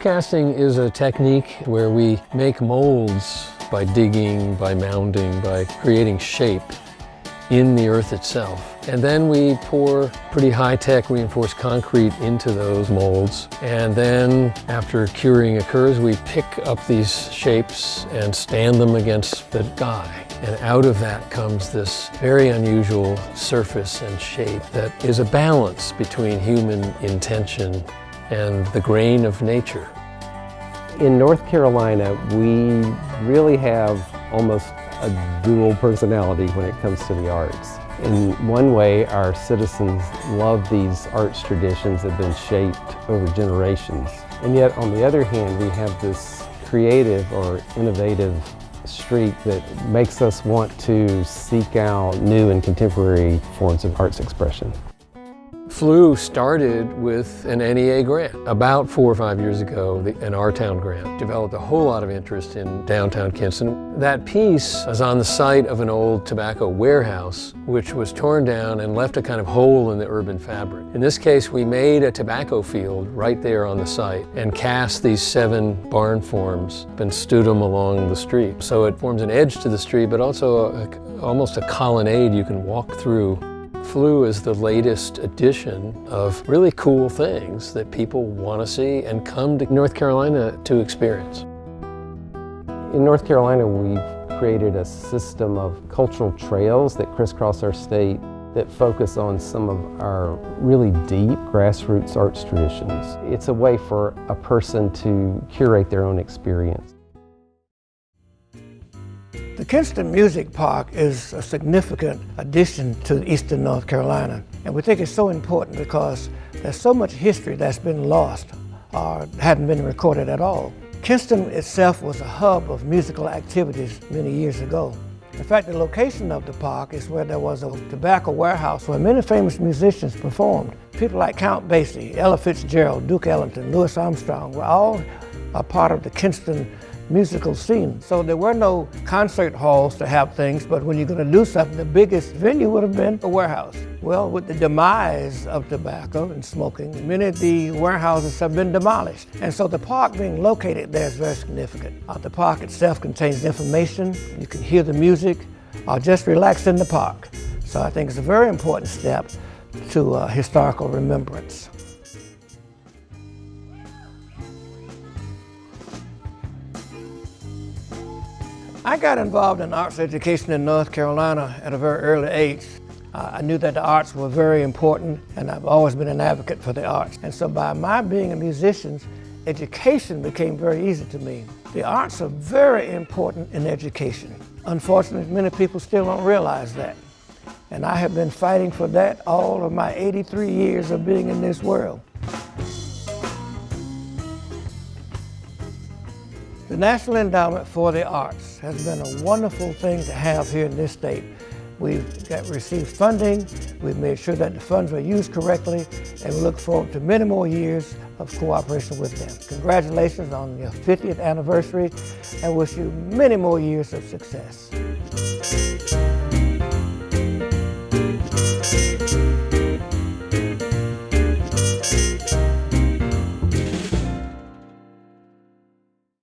casting is a technique where we make molds by digging, by mounding, by creating shape in the earth itself. And then we pour pretty high-tech reinforced concrete into those molds. And then after curing occurs, we pick up these shapes and stand them against the die. And out of that comes this very unusual surface and shape that is a balance between human intention and the grain of nature. In North Carolina, we really have almost a dual personality when it comes to the arts. In one way, our citizens love these arts traditions that have been shaped over generations. And yet, on the other hand, we have this creative or innovative streak that makes us want to seek out new and contemporary forms of arts expression. FLU started with an NEA grant. About 4 or 5 years ago, an Our Town grant developed a whole lot of interest in downtown Kinston. That piece is on the site of an old tobacco warehouse, which was torn down and left a kind of hole in the urban fabric. In this case, we made a tobacco field right there on the site and cast these 7 barn forms and stood them along the street. So it forms an edge to the street, but also almost a colonnade you can walk through. FLU is the latest edition of really cool things that people want to see and come to North Carolina to experience. In North Carolina, we've created a system of cultural trails that crisscross our state that focus on some of our really deep grassroots arts traditions. It's a way for a person to curate their own experience. The Kinston Music Park is a significant addition to Eastern North Carolina, and we think it's so important because there's so much history that's been lost or hadn't been recorded at all. Kinston itself was a hub of musical activities many years ago. In fact, the location of the park is where there was a tobacco warehouse where many famous musicians performed. People like Count Basie, Ella Fitzgerald, Duke Ellington, Louis Armstrong were all a part of the Kinston musical scene. So there were no concert halls to have things, but when you're going to do something, the biggest venue would have been a warehouse. Well, with the demise of tobacco and smoking, many of the warehouses have been demolished. And so the park being located there is very significant. The park itself contains information, you can hear the music, or just relax in the park. So I think it's a very important step to historical remembrance. I got involved in arts education in North Carolina at a very early age. I knew that the arts were very important, and I've always been an advocate for the arts. And so by my being a musician, education became very easy to me. The arts are very important in education. Unfortunately, many people still don't realize that. And I have been fighting for that all of my 83 years of being in this world. The National Endowment for the Arts has been a wonderful thing to have here in this state. We've received funding, we've made sure that the funds were used correctly, and we look forward to many more years of cooperation with them. Congratulations on your 50th anniversary, and wish you many more years of success.